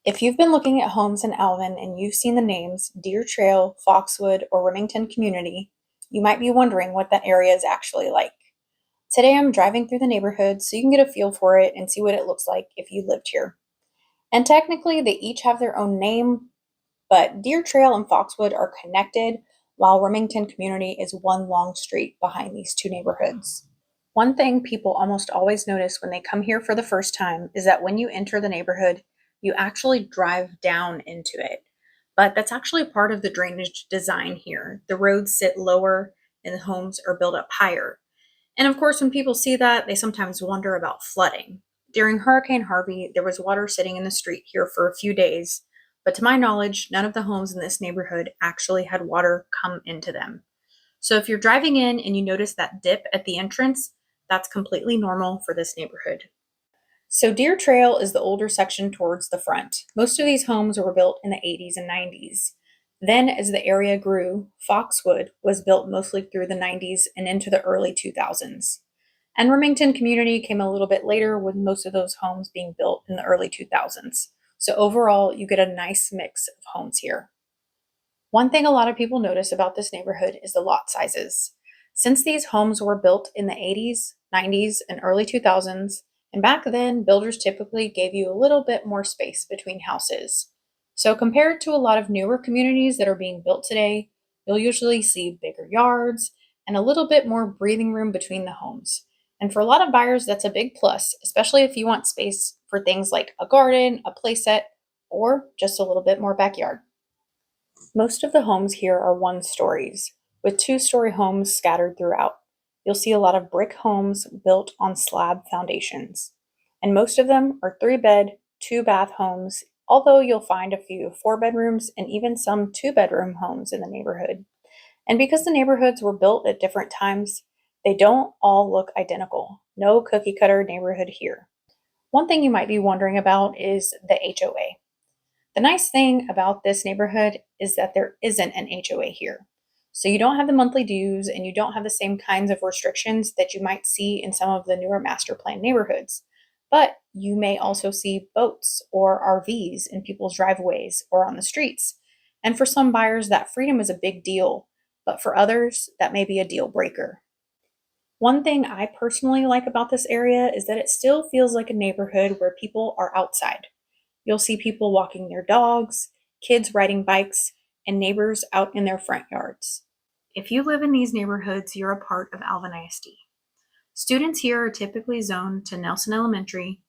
If you've been looking at homes in Alvin and you've seen the names Deer Trail, Foxwood, or Remington Community, you might be wondering what that area is actually like. Today I'm driving through the neighborhood so you can get a feel for it and see what it looks like if you lived here. And technically, they each have their own name, but Deer Trail and Foxwood are connected, while Remington Community is one long street behind these two neighborhoods. One thing people almost always notice when they come here for the first time is that when you enter the neighborhood, you actually drive down into it. But that's actually part of the drainage design here. The roads sit lower and the homes are built up higher. And of course, when people see that, they sometimes wonder about flooding. During Hurricane Harvey, there was water sitting in the street here for a few days, but to my knowledge, none of the homes in this neighborhood actually had water come into them. So if you're driving in and you notice that dip at the entrance, that's completely normal for this neighborhood. So Deer Trail is the older section towards the front. Most of these homes were built in the 80s and 90s. Then as the area grew, Foxwood was built mostly through the 90s and into the early 2000s. And Remington Community came a little bit later, with most of those homes being built in the early 2000s. So overall, you get a nice mix of homes here. One thing a lot of people notice about this neighborhood is the lot sizes. Since these homes were built in the 80s, 90s, and early 2000s, and back then, builders typically gave you a little bit more space between houses. So compared to a lot of newer communities that are being built today, you'll usually see bigger yards and a little bit more breathing room between the homes. And for a lot of buyers, that's a big plus, especially if you want space for things like a garden, a playset, or just a little bit more backyard. Most of the homes here are one stories, with two-story homes scattered throughout. You'll see a lot of brick homes built on slab foundations. And most of them are 3-bed, 2-bath homes, although you'll find a few 4-bedrooms and even some 2-bedroom homes in the neighborhood. And because the neighborhoods were built at different times, they don't all look identical. No cookie cutter neighborhood here. One thing you might be wondering about is the HOA. The nice thing about this neighborhood is that there isn't an HOA here. So you don't have the monthly dues and you don't have the same kinds of restrictions that you might see in some of the newer master plan neighborhoods. But you may also see boats or RVs in people's driveways or on the streets. And for some buyers, that freedom is a big deal, but for others, that may be a deal breaker. One thing I personally like about this area is that it still feels like a neighborhood where people are outside. You'll see people walking their dogs, kids riding bikes, and neighbors out in their front yards. If you live in these neighborhoods, you're a part of Alvin ISD. Students here are typically zoned to Nelson Elementary,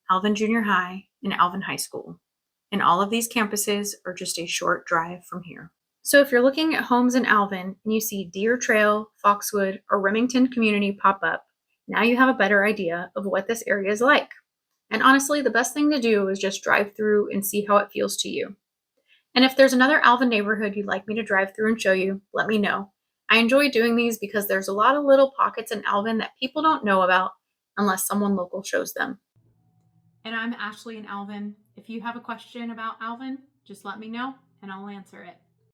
Alvin Junior High, and Alvin High School. And all of these campuses are just a short drive from here. So if you're looking at homes in Alvin and you see Deer Trail, Foxwood, or Remington Community pop up, now you have a better idea of what this area is like. And honestly, the best thing to do is just drive through and see how it feels to you. And if there's another Alvin neighborhood you'd like me to drive through and show you, let me know. I enjoy doing these because there's a lot of little pockets in Alvin that people don't know about unless someone local shows them. And I'm Ashley in Alvin. If you have a question about Alvin, just let me know and I'll answer it.